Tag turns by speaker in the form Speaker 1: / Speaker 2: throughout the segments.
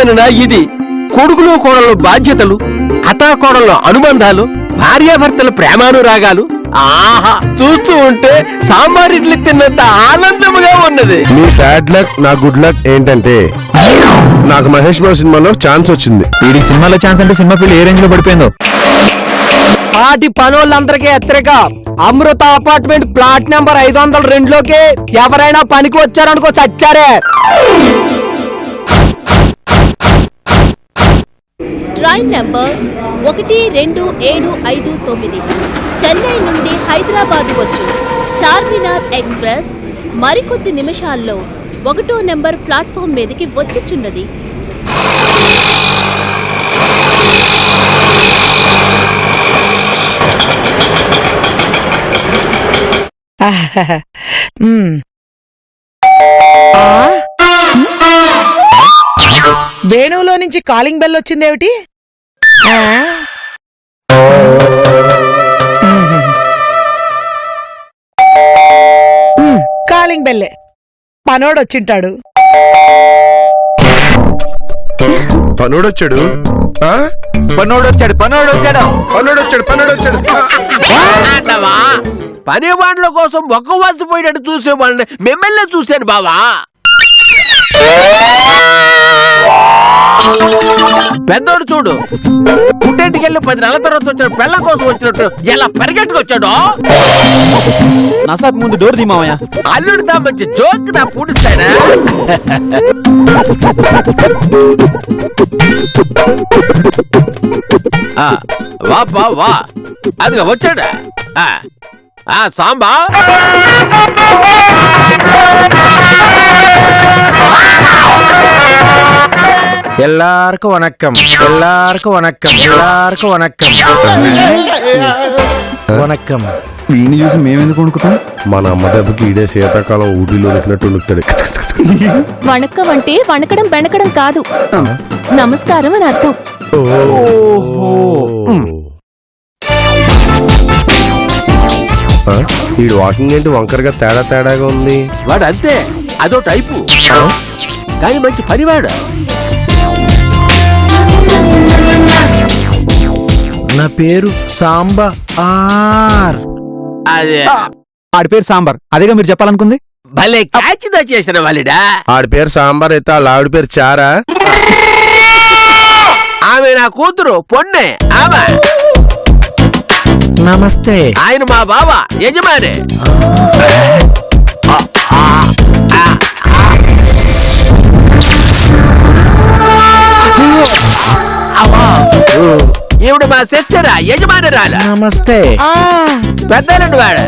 Speaker 1: వినరా ఇది కొడుకులు కోడలు బాధ్యతలు, అత్తాకోడలు అనుబంధాలు, భార్యాభర్తల ప్రేమానురాగాలు. ఆహా, చూస్తూ ఉంటే సాంబార్ ఇడ్లీ తిన్నంత ఆనందముగా ఉన్నది.
Speaker 2: మీ బ్యాడ్ లక్ నా గుడ్ లక్ ఏంటంటే నాకు మహేష్ బాబు సినిమాలో ఛాన్స్ వచ్చింది.
Speaker 3: వీడికి సినిమాలో ఛాన్స్ అంటే సినిమా ఫీల్డ్ ఏ రేంజ్ లో పడిపోయిందో.
Speaker 4: పాటి పనోళ్ళందరికీ హెచ్చరిక, అమృత అపార్ట్మెంట్ ప్లాట్ నెంబర్ 502లోకి ఎవరైనా పనికి వచ్చారనుకో చచ్చారే.
Speaker 5: ట్రైన్ నంబర్ 12759 చెన్నై నుండి హైదరాబాద్ వచ్చు చార్మినార్ ఎక్స్ప్రెస్ మరికొద్ది నిమిషాల్లో 1వ నెంబర్ ప్లాట్ఫామ్ మీదకి వచ్చుచున్నది.
Speaker 6: వేణువులో నుంచి కాలింగ్ బెల్ వచ్చిందేమిటి? కాలింగ్ బెల్లే, పనోడొచ్చింటాడు.
Speaker 2: పనోడొచ్చాడు
Speaker 3: పనోడొచ్చాడు పనోడొచ్చాడు
Speaker 2: పనోడొచ్చాడు పనోడొచ్చాడు.
Speaker 1: పని వాళ్ళ కోసం ఒక్క వలసపోయేటట్టు చూసేవాళ్ళని మిమ్మల్ని చూశాను బావా. పెద్దోడు చూడు, పుట్టింటికి వెళ్ళి 10 నెలల తర్వాత వచ్చిన పెళ్ళ కోసం వచ్చినట్టు ఎలా పరిగెట్టుకొచ్చాడో.
Speaker 3: నసాపు ముందు డోర్ దిమావయ్యా.
Speaker 1: అల్లుడు దా మంచి జోక్ దా పూడిస్తాడా. వా బా వా, అదిగా వచ్చాడా సాంబా.
Speaker 3: எல்லாருக்கும் வணக்கம், எல்லாருக்கும் வணக்கம், எல்லாருக்கும் வணக்கம். వణక్కం. వీడిని చూసి మేమెందుకు కొనుక్కుతాం?
Speaker 2: మన అమ్మ దెబ్బకి ఈడే శీతాకాలం ఊటీలో ఉడికినట్టు ఉడుకుతాడు.
Speaker 5: వణక్కం అంటే వణకడం బెణకడం కాదు, నమస్కారం అని అర్థం.
Speaker 2: వీడు వాకింగ్ ఏంటి వంకరగా తేడా తేడాగా ఉంది.
Speaker 1: వాడు అంతే, అదో టైపు, కానీ మంచి పనివాడు.
Speaker 3: నా పేరు సాంబార్.
Speaker 1: అదే
Speaker 3: ఆడి పేరు సాంబార్, అదేగా మీరు చెప్పాలనుకుంది.
Speaker 1: భలే కాచిదా చేసిన వాళ్ళడా.
Speaker 2: ఆడి పేరు సాంబార్ అయితే వాళ్ళ ఆవిడ పేరు చారా.
Speaker 1: ఆమె నా కూతురు పొన్నే. ఆమె
Speaker 3: నమస్తే.
Speaker 1: ఆయన మా బావ యజమాని. ఈవిడ మా సిస్టరా, యజమాని రాల.
Speaker 3: నమస్తే.
Speaker 1: పెద్దలండి వాడు.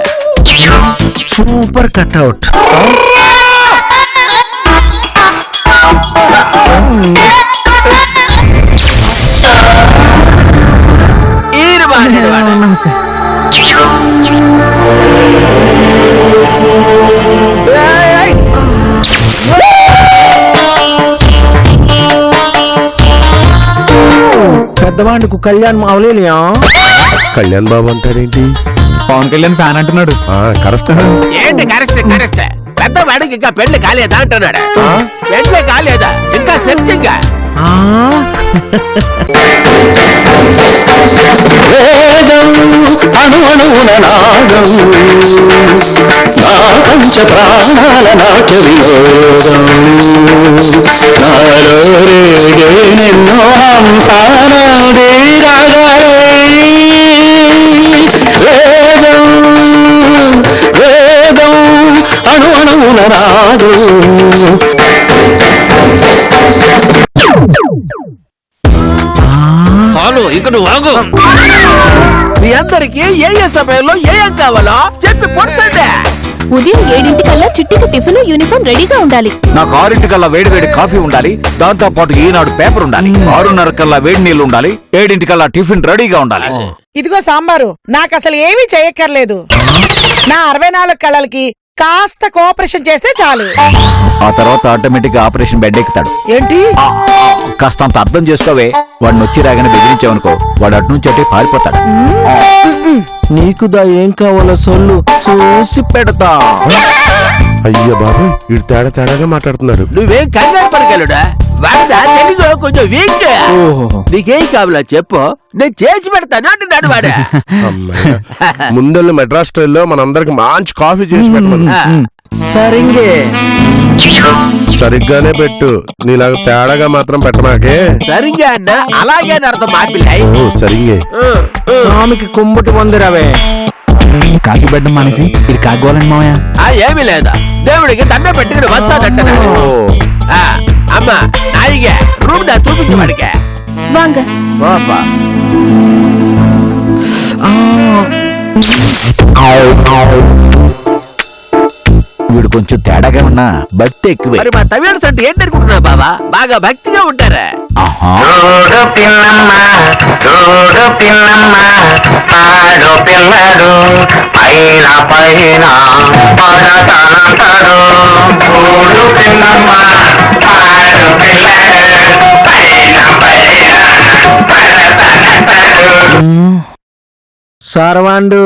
Speaker 3: Super cutout. నమస్తే. పెద్దవాడికి కళ్యాణం అవలేలియా.
Speaker 2: కళ్యాణ్ బాబు అంటారేంటి?
Speaker 3: పవన్ కళ్యాణ్ ఫ్యాన్ అంటున్నాడు.
Speaker 2: కరెక్ట్.
Speaker 1: ఏంటి కరెక్ట్ కరెక్ట్. పెద్దవాడికి ఇంకా పెళ్లి కాలేదా అంటున్నాడు. పెళ్లి కాలేదా, ఇంకా సెర్చింగ్.
Speaker 7: అణువణువున నాగం నా పంచ ప్రాణాల నాట్య వినోదం నాలో రేగేనెన్నో హంసానాదే రాగాలే వేదం వేదం అణువణువున నాగం.
Speaker 1: ఇక నువ్వు ఆగు. మీ అందరికి ఏ సమయంలో ఏం కావాలో చెప్పి పొడుతుందే.
Speaker 5: ఉదయం 7 చిట్టికి టిఫిన్ యూనిఫామ్ రెడీగా ఉండాలి.
Speaker 3: నాకు 6 వేడి వేడి కాఫీ ఉండాలి, దాంతో పాటు ఈనాడు పేపర్ ఉండాలి. 6:30 వేడి నీళ్లు ఉండాలి, 7 టిఫిన్ రెడీగా ఉండాలి.
Speaker 6: ఇదిగో సాంబారు, నాకు అసలు ఏమీ చేయక్కర్లేదు. నా 64 కళలకి కాస్త కోఆపరేషన్ చేస్తే చాలు.
Speaker 3: ఆ తర్వాత ఆటోమేటిక్ గా ఆపరేషన్ బెడ్ ఎక్కుతాడు.
Speaker 6: ఏంటి?
Speaker 3: కాస్త అంత అర్థం చేసుకోవే. వాడిని వచ్చి రాగానే బెదిరించావనుకో, వాడు అటు నుంచి అటే పారిపోతాడు. నీకు దా ఏం కావాలో సొల్లు చూసి పెడతా.
Speaker 2: అయ్యో బాబు వీడు తేడాగా మాట్లాడుతున్నాడు.
Speaker 1: నువ్వేం కంగారు పడగలడా వాడిదా తెలుగు కొంచెం వీక్. నీకేం కావాలా చెప్పు, నేను చేసి పెడతాను అంటున్నాడు వాడు.
Speaker 2: అమ్మయ్య. ముందెళ్ళి మెడ్రాస్ స్టైల్లో మనందరికి మంచి కాఫీ చేసి పెట్టమను.
Speaker 4: సరింగే
Speaker 2: సరిగ్గానే పెట్టు, నీలాగా తేడాగా మాత్రం పెట్టమాకే.
Speaker 1: సరిగ్గా అన్న అలాగే అర్థం మా పిల్లాయి.
Speaker 2: ఓ సరింగే.
Speaker 4: స్వామికి కుంబటి పొందిరవే.
Speaker 3: కాఫీ పెట్టడం మానేసి ఇది కాగోవాలండి మావయ్య.
Speaker 1: ఏమీ లేదా, దేవుడికి దండ పెట్టుకుని వస్తానంటున్నాడు. అమ్మా నాయిగా రూమ్ దా చూపించు వాడికి.
Speaker 5: వాంగ
Speaker 1: పాపా
Speaker 3: వీడు కొంచెం తేడాగా ఉన్నా భక్తి ఎక్కువే.
Speaker 1: మరి మా తమిళస్ అంటే ఏంటనుకుంటున్నా బాబా, బాగా భక్తిగా ఉంటారా?
Speaker 3: ఆహా.
Speaker 7: చూడు పిల్లమ్మ పాడు పిల్లడు పైన పైన పడతానంటాడు. చూడు పిల్లమ్మ పాడు పిల్లడు పైన పైన పడతానంటాడు.
Speaker 4: సర్వాండు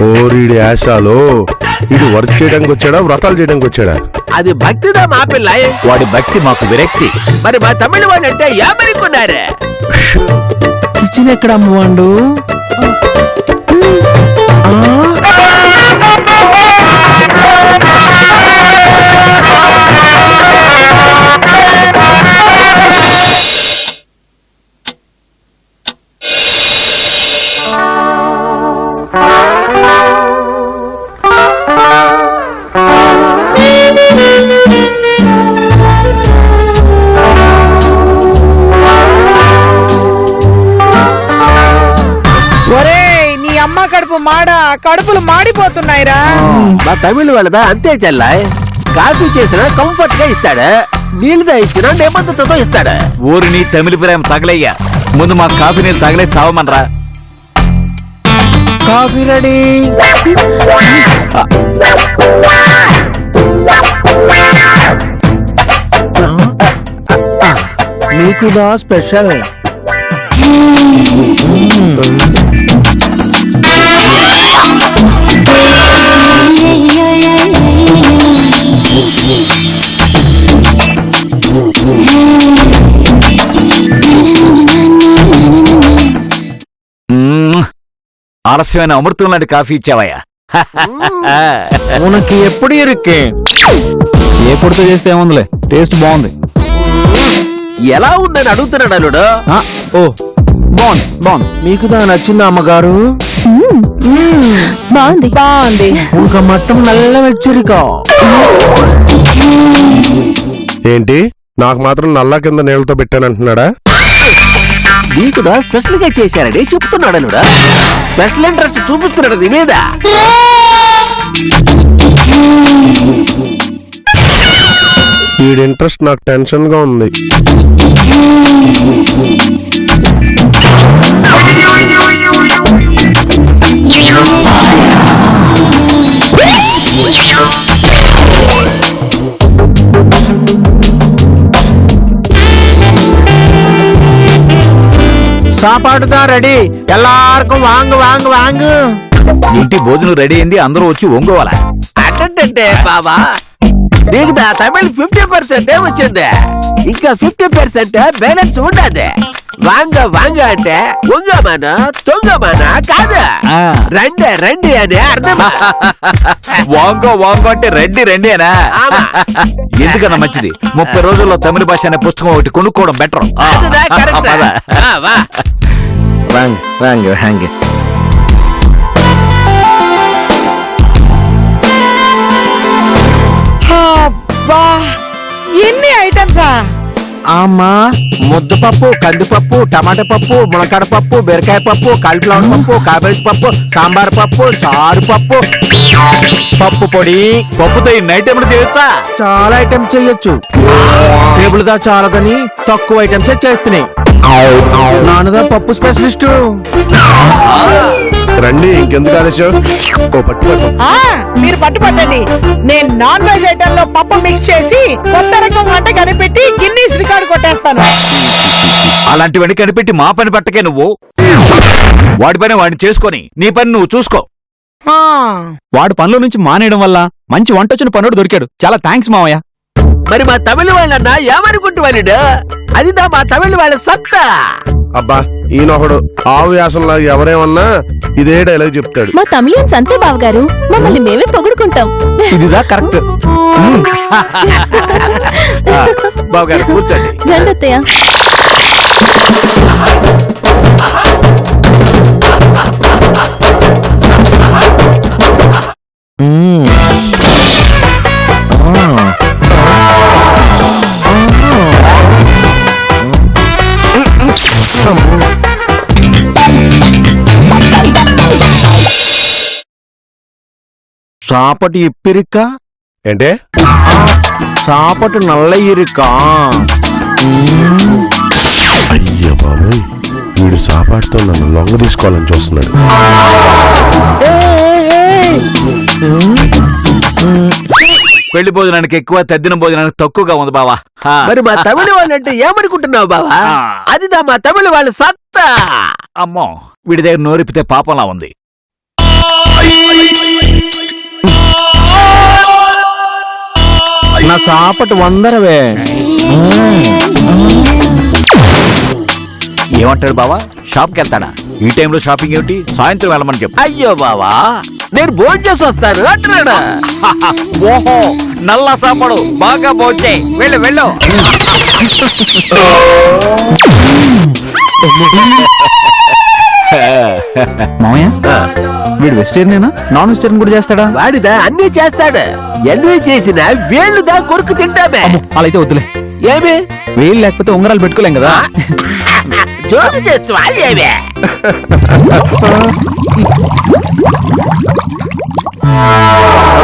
Speaker 2: ఓరీడి ఆశాలో ఇది వర్క్ చేయడానికి వచ్చాడా వ్రతాలు చేయడానికి వచ్చాడా?
Speaker 1: అది భక్తిదా మా పిల్లాయి.
Speaker 3: వాడి భక్తి మాకు విరక్తి.
Speaker 1: మరి మా తమిళ వాడు అంటే ఏమనుకున్నారే?
Speaker 4: కిచెన్ ఎక్కడ అమ్మవాండు?
Speaker 6: కడుపులు మాడిపోతున్నాయిరా.
Speaker 1: మా తమిళ వాళ్ళదా అంతే చెల్లాయ్. కాఫీ చేసినా కంఫర్ట్ గా ఇస్తాడు, నీళ్ళుదా ఇచ్చినా నిబద్ధతతో ఇస్తాడు.
Speaker 3: ఊరిని తమిళ ప్రేమ తగలయ్యా. ముందు మా కాఫీ నీళ్ళు తగలే చావమనరా.
Speaker 4: Coffee ready. నీకుదా స్పెషల్.
Speaker 3: ఆలస్యమైన అమృతం లాంటి కాఫీ ఇచ్చావయ్యా.
Speaker 4: ఉనకి ఎప్పుడు ఇరుక్కే. ఏ పొడితో చేస్తే ఏముందిలే, టేస్ట్ బాగుంది.
Speaker 1: ఎలా ఉందని అడుగుతున్నాడు అల్లుడు.
Speaker 4: ఓ బాగుంది బాగుంది. మీకు దా నచ్చిందా అమ్మగారు?
Speaker 5: బాగుంది
Speaker 6: బాగుంది.
Speaker 4: ఒక మట్టం నల్ల వెచ్చరిక.
Speaker 2: ఏంటి నాకు మాత్రం నల్లా కింద నీళ్ళతో పెట్టానంటున్నాడా?
Speaker 1: నీకుదా స్పెషల్ గా చేశారని చెప్తున్నాడు అల్లుడు. స్పెషల్ ఇంట్రెస్ట్ చూపిస్తున్నాడు నీ మీద.
Speaker 2: వీడి ఇంట్రెస్ట్ నాకు టెన్షన్ గా ఉంది.
Speaker 4: సాపాడుదా రెడీ. ఎల్లార్కు Wang Wang Wang.
Speaker 3: ఇంటి భోజనం రెడీ అయింది, అందరూ వచ్చి ఒంగోవాలా.
Speaker 1: అంటే బాబా నీకు దా తమిళ 50% వచ్చింది, ఇంకా 50% బ్యాలెన్స్ ఉండదు. వాంగ వాంగ అంటే ఉంగమన తొంగమన కాదు, రండి రండి అని అర్థం.
Speaker 3: వాంగో వాంగో అంటే రెడ్డి రెండి అనా? ఎందుకన్నా మంచిది, 30 రోజుల్లో తమిళ భాష అనే పుస్తకం ఒకటి కొనుక్కోవడం బెటర్.
Speaker 4: వాంగ్ వాంగ్ వాంగ్.
Speaker 6: అబ్బా ఎన్ని ఐటమ్సా?
Speaker 4: అమ్మా ముద్దపప్పు, కందిపప్పు, టమాటా పప్పు, మునక్కాడ పప్పు, బీరకాయ పప్పు, కాలీఫ్లవర్ పప్పు, కాబేజ్ పప్పు, సాంబార్ పప్పు, చారు పప్పు, పప్పు పొడి.
Speaker 3: పప్పుతో ఈ నైట్ ఏమైనా చేయొచ్చా?
Speaker 4: చాలా ఐటమ్స్ చేయొచ్చు. టేబుల్ దా చాలదని తక్కువ ఐటమ్స్ చేస్తున్నాయి. నాన్నదా పప్పు స్పెషలిస్టు.
Speaker 2: రండి ఇంకెందుకు ఆలస్యం ఓ పట్టు పట్టు
Speaker 6: ఆ మీరు పట్టుపట్టండి. నేను నాన్ వెజ్ ఐటమ్ లో పప్పు మిక్స్ చేసి కొత్త రకం వంట కనిపెట్టి గిన్నీస్ రికార్డు కొట్టేస్తాను.
Speaker 3: అలాంటివన్నీ కనిపెట్టి మా పని పట్టకే నువ్వు. వాడి పని వాడిని చేసుకొని నీ పని నువ్వు చూసుకో.
Speaker 6: ఆ,
Speaker 4: వాడు పనిలో నుంచి మానేయడం వల్ల మంచి వంట వచ్చిన పనుడు దొరికాడు. చాలా థ్యాంక్స్ మావయ్య.
Speaker 1: మరి మా తమిళ వాళ్ళన్నా ఏమనుకుంటున్నాడు? అదిదా మా తమిళ వాళ్ళ సత్తా.
Speaker 2: అబ్బా ఈయనొకడు ఆవు వ్యాసంలో ఎవరేమన్నా ఇదే డైలాగ్ చెప్తాడు.
Speaker 5: మా తమిళియన్స్ అంతే బావగారు, మమ్మల్ని మేమే పొగుడుకుంటాం.
Speaker 4: ఇదిదా కరెక్ట్.
Speaker 3: బావగారు కూర్చోండి.
Speaker 5: రండత్తయ్య.
Speaker 4: சாப்பாட்டு இப்பிருக்கா?
Speaker 2: ఏంటే
Speaker 4: சாப்பாட்டு நல்ல இருக்கா?
Speaker 2: అయ్య బాబోయ్ వీడు సాపాటుతో నన్ను లొంగ తీసుకోవాలని చూస్తున్నాడు.
Speaker 3: పెళ్లి భోజనానికి ఎక్కువ, తద్దిన భోజనానికి తక్కువగా ఉంది బావా.
Speaker 1: మరి మా తమిళ వాళ్ళంటే ఏమనుకుంటున్నావు బావా? అదిదా మా తమిళ వాళ్ళ సత్తా.
Speaker 3: అమ్మో వీడి దగ్గర నోరిపితే పాపంలా ఉంది.
Speaker 4: నా సాపటు వందరవే.
Speaker 3: ఏమంటాడు బావా? షాప్కి వెళ్తాడా? ఈ టైంలో షాపింగ్ ఏమిటి? సాయంత్రం వెళ్ళమని చెప్పు.
Speaker 1: అయ్యో బావా, నేను భోజనం చేసి వస్తాను అంటున్నాడా?
Speaker 3: ఓహో నల్ల సాపడు బాగా భోజే. వెళ్ళు వెళ్ళు.
Speaker 4: మామయ్య వీడు వెజిటేరియనేనా నాన్ వెజిటేరియన్ కూడా చేస్తాడా?
Speaker 1: వాడిదా అన్ని చేస్తాడు. ఎన్ని చేసినా వేళ్ళుదా కొరుకు తింటామే.
Speaker 4: అలా అయితే వద్దులే.
Speaker 1: ఏమి
Speaker 4: వేలు లేకపోతే ఉంగరాలు పెట్టుకోలేం కదా.
Speaker 1: జోకు చేస్తావా? ఏమి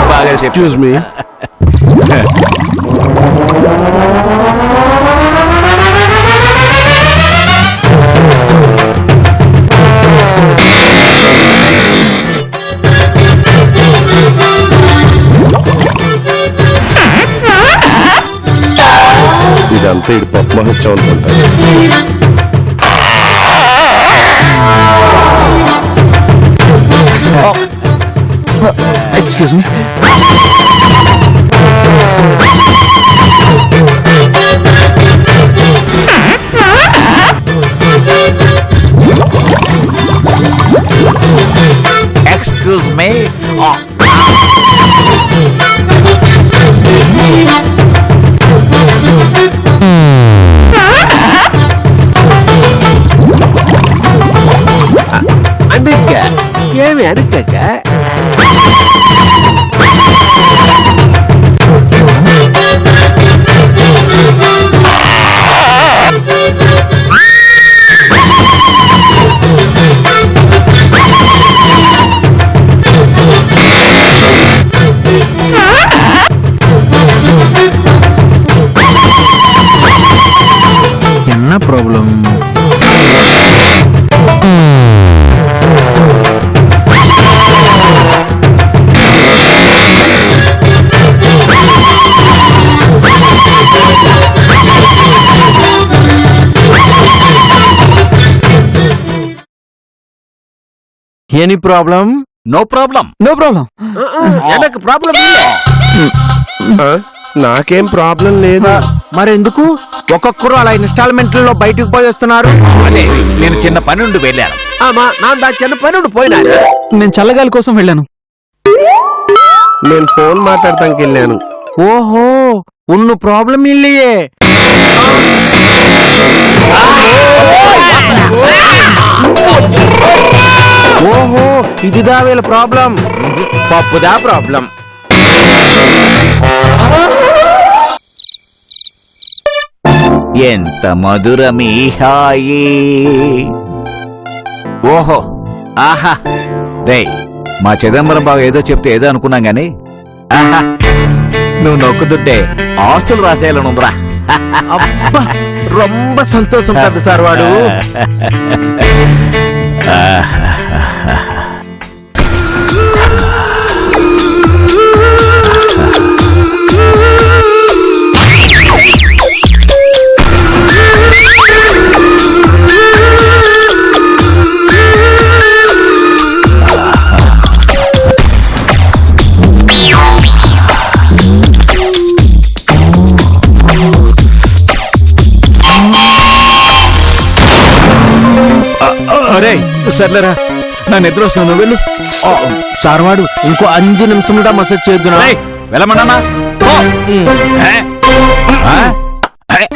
Speaker 3: బాగా చెప్పు.
Speaker 2: ఎక్స్క్యూజ్ మీ ఇదంతా ఇటు పప్పు మహోత్సవం అనుకుంటాను.
Speaker 4: Excuse me.
Speaker 3: Excuse me.
Speaker 1: అందుక ఏమి అనుకక
Speaker 4: என்ன problem? Any problem?
Speaker 3: No problem.
Speaker 4: No problem.
Speaker 1: ఎనకు ప్రాబ్లం
Speaker 2: ఆ, నాకేం ప్రాబ్లం లేదు.
Speaker 4: మరెందుకు ఒక్కొక్కరు అలా ఇన్స్టాల్మెంట్లలో బయటకు పోయేస్తున్నారు?
Speaker 3: అదే నేను చిన్న పని నుండి వెళ్ళాను.
Speaker 1: ఆమా నాన్ దా చిన్న పనుడు పోయినాడు.
Speaker 4: నేను చల్లగాలి కోసం వెళ్ళాను.
Speaker 2: నేను ఫోన్ మాట్లాడటానికి వెళ్ళాను.
Speaker 4: ఓహో ఉన్న ప్రాబ్లం ఇల్లియే. ఓహో ఇదిదా వీళ్ళ ప్రాబ్లం. పప్పుదా ప్రాబ్లం.
Speaker 3: ఎంత మధురమీ హాయి. ఓహో ఆహా రే మా చిదంబరం బాగా ఏదో చెప్తే ఏదో అనుకున్నాం గాని ఆహా నువ్వు నొక్కుతుంటే ఆస్తులు రాసేయాలనుందిరా.
Speaker 4: అబ్బా రొంబ సంతోషం పెద్ద సార్ వాడు.
Speaker 3: రేయ్ సర్లేరా నా నిద్ర వస్తుంది నువ్వు వెళ్ళు.
Speaker 4: సార్వాడు ఇంకో 5 నిమిషంలో మసాజ్ చేద్దునా
Speaker 3: రేయ్, వెళ్ళమన్నానా పో. ఏ? ఆ? ఏ?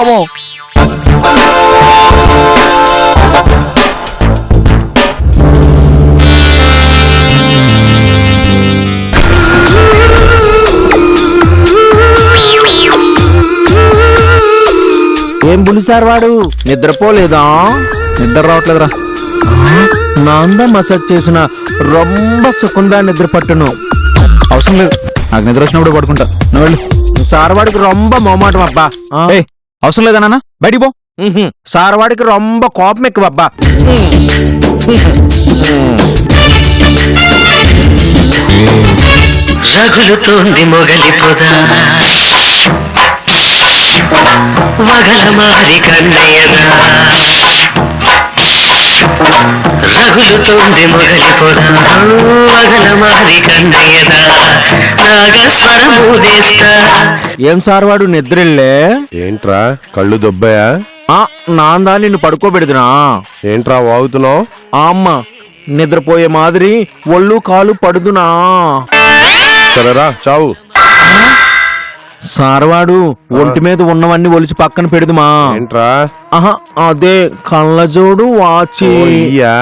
Speaker 4: అమ్మో ఏం పులి సార్ వాడు నిద్రపోలేదా?
Speaker 3: నిద్ర రావట్లేదురా.
Speaker 4: నాందా మసాజ్ చేసిన రొంబ సుఖంగా నిద్ర పట్టును.
Speaker 3: అవసరం లేదు, నాకు నిద్ర వచ్చినప్పుడు పడుకుంటా. నువ్వు వెళ్ళు.
Speaker 4: సార్ వాడికి రొంబ మొమాటం అబ్బా.
Speaker 3: ఏయ్, అవసరం లేదా నాన్న, బయటికి పో.
Speaker 4: సార్ వాడికి రొంబ కోపం ఎక్కువ అబ్బా.
Speaker 7: రగులుతోంది మొగలి పొద వగల మారి కన్నయ్యదా రగులుతోంది మొగలి పొద వగల మారి కన్నయ్యదా నాగస్వరమూదేస్తా.
Speaker 4: ఏం సార్ వాడు నిద్రలే?
Speaker 2: ఏంట్రా కళ్ళు దొబ్బాయా?
Speaker 4: నాందా నిన్ను పడుకోబెడుదునా?
Speaker 2: ఏంట్రా వాగుతున్నావు?
Speaker 4: అమ్మ నిద్రపోయే మాదిరి ఒళ్ళు కాలు పడుదునా?
Speaker 2: సరేరా చావు.
Speaker 4: సార్వాడు ఒంటి మీద ఉన్నవన్నీ ఒలిచి పక్కన పెడుదుమా?
Speaker 2: ఏంట్రా?
Speaker 4: ఆహా అదే కళ్ళజోడు వాచి.
Speaker 2: ఓయ్యా.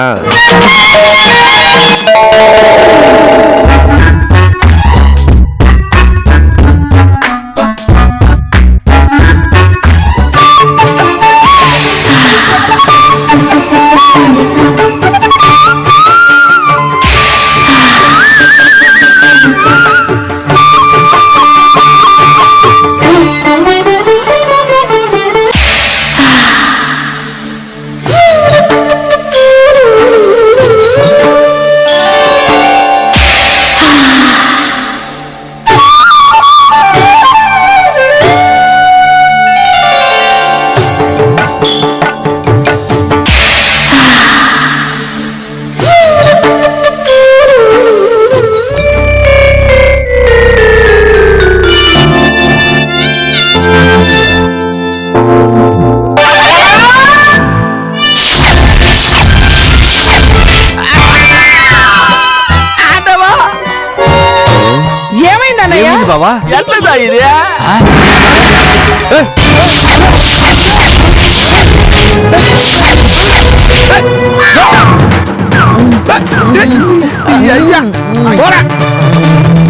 Speaker 6: ఏమైందన్నయ్య?
Speaker 3: బావా
Speaker 1: ఎట్లదా ఇది?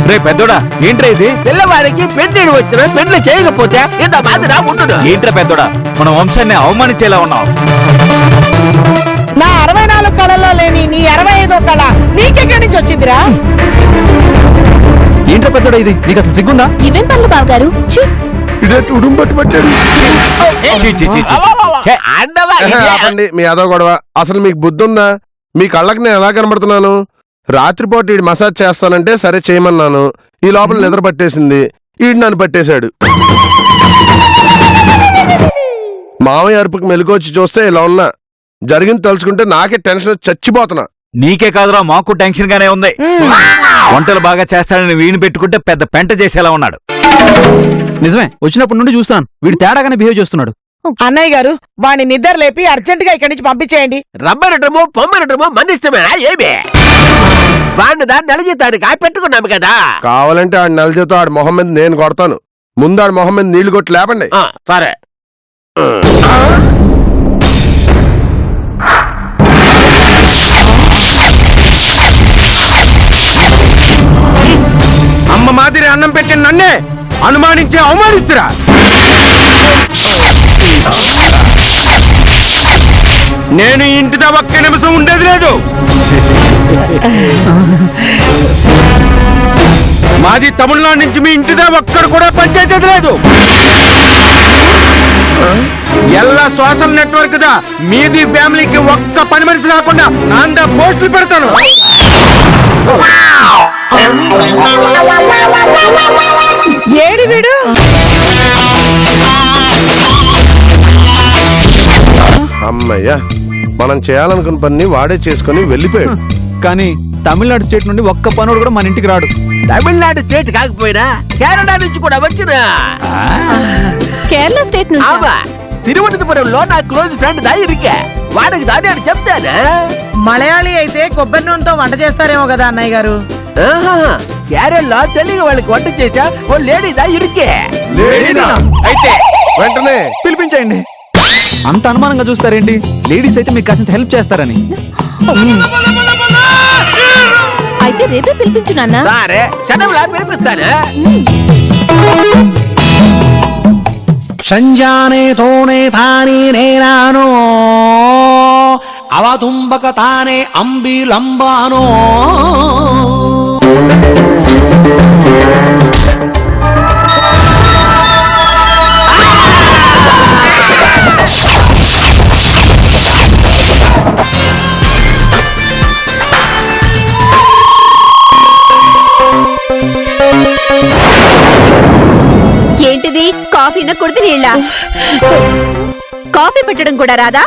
Speaker 3: రే పెద్దోడా, ఏంట్రా ఇది?
Speaker 1: పిల్లవాడికి పెళ్లి వచ్చిన పెళ్లి చేయకపోతే ఇంత బాధ ఉంటున్నా.
Speaker 3: ఏంట్రా పెద్దోడా, మన వంశాన్ని అవమానించేలా ఉన్నావు.
Speaker 6: నా 64 కళల్లో లేని నీ 65వ కళ నీకెక్కడి నుంచి వచ్చిందిరా?
Speaker 3: ఏంట్రా పెద్దోడా ఇది, నీకు అసలు సిగ్గుందా?
Speaker 5: ఇవేం పనులు బావగారు? ఛీ!
Speaker 3: చీ, చీ, చీ, చీ. ఛే,
Speaker 1: అండవా ఇది?
Speaker 2: ఆపండి మీ అదో గొడవ. అసలు మీకు బుద్ధి ఉందా? మీ కళ్ళకి నేను ఎలా కనబడుతున్నాను? రాత్రిపూట ఈడు మసాజ్ చేస్తానంటే సరే చేయమన్నాను. ఈ లోపల నిద్ర పట్టేసింది. ఈడు నన్ను పట్టేశాడు. మామయ్య అరుపుకి మెలుకొచ్చి చూస్తే ఇలా ఉన్నా. జరిగింది తలుచుకుంటే నాకే టెన్షన్ వచ్చి చచ్చిపోతున్నా.
Speaker 3: నీకే కాదురా, మాకు టెన్షన్ గానే ఉంది. వంటలు బాగా చేస్తాడని వీణి పెట్టుకుంటే పెద్ద పెంట చేసేలా ఉన్నాడు.
Speaker 4: నిజమే, వచ్చినప్పటి నుండి చూస్తాను వీడు తేడాగానే బిహేవ్ చేస్తున్నాడు.
Speaker 6: అన్నయ్య గారు వాణ్ణి నిద్ర లేపి అర్జెంట్ గా ఇక్కడి నుంచి పంపించేయండి.
Speaker 1: రమ్మనటమో పొమ్మనటమో మన ఇష్టమేనా ఏమి? వాడిని దాన్ని నెలజీతానికి పెట్టుకున్నాము కదా.
Speaker 2: కావాలంటే ఆడి నెలజీతో ఆడి మొహం మీద నేను కొడతాను. ముందు ఆడి మొహం మీద నీళ్లు కొట్టి లేపండి.
Speaker 1: సరే.
Speaker 4: అమ్మ మాదిరి అన్నం పెట్టిన నన్నే అనుమానించే అవమానిస్తురా? నేను ఇంటితో ఒక్క నిమిషం ఉండేది లేదు. మాది తమిళనాడు నుంచి మీ ఇంటితో ఒక్కడు కూడా పనిచేసేది లేదు. ఎల్లా సోషల్ నెట్వర్క్ దా మీది ఫ్యామిలీకి ఒక్క పని మనిషి రాకుండా నాందా పోస్టులు పెడతాను.
Speaker 6: ఏడి వీడు?
Speaker 2: అమ్మయ్యా, మనం చేయాలనుకున్న పని వాడే చేసుకుని వెళ్ళిపోయాడు.
Speaker 4: కానీ తమిళనాడు స్టేట్ నుండి ఒక్క పనుడు కూడా మన ఇంటికి రాడు.
Speaker 1: తమిళనాడు స్టేట్ కాకపోయినా కేరళ నుంచి కూడా వచ్చిన.
Speaker 5: కేరళ స్టేట్ నుంచి
Speaker 1: ఆమా తిరువనంతపురంలో నా క్లోజ్ ఫ్రెండ్ దా ఇరికే వాడికి దాని అని చెప్తానా.
Speaker 6: మలయాళీ అయితే కొబ్బరి నూనెతో వంట చేస్తారేమో కదా అన్నయ్య గారు.
Speaker 1: కేరళలో తెలుగు వాళ్ళకి వంట చేసా ఓ లేడీ దా ఇరికే.
Speaker 2: అయితే వెంటనే
Speaker 4: పిలిపించండి. అంత అనుమానంగా చూస్తారేంటి? లేడీస్ అయితే మీకు కాసింత హెల్ప్ చేస్తారని.
Speaker 5: అయితే రేపే పిలిపించు నాన్న.
Speaker 1: సరే క్షణంలా పిలిపిస్తాను.
Speaker 8: సంజానే తోనే తానే నేనానో అవతుంబక తానే అంబిలంబానో
Speaker 5: ఏంటిది? కాఫీన కుడితి నీళ్ళ? కాఫీ పెట్టడం కూడా రాదా?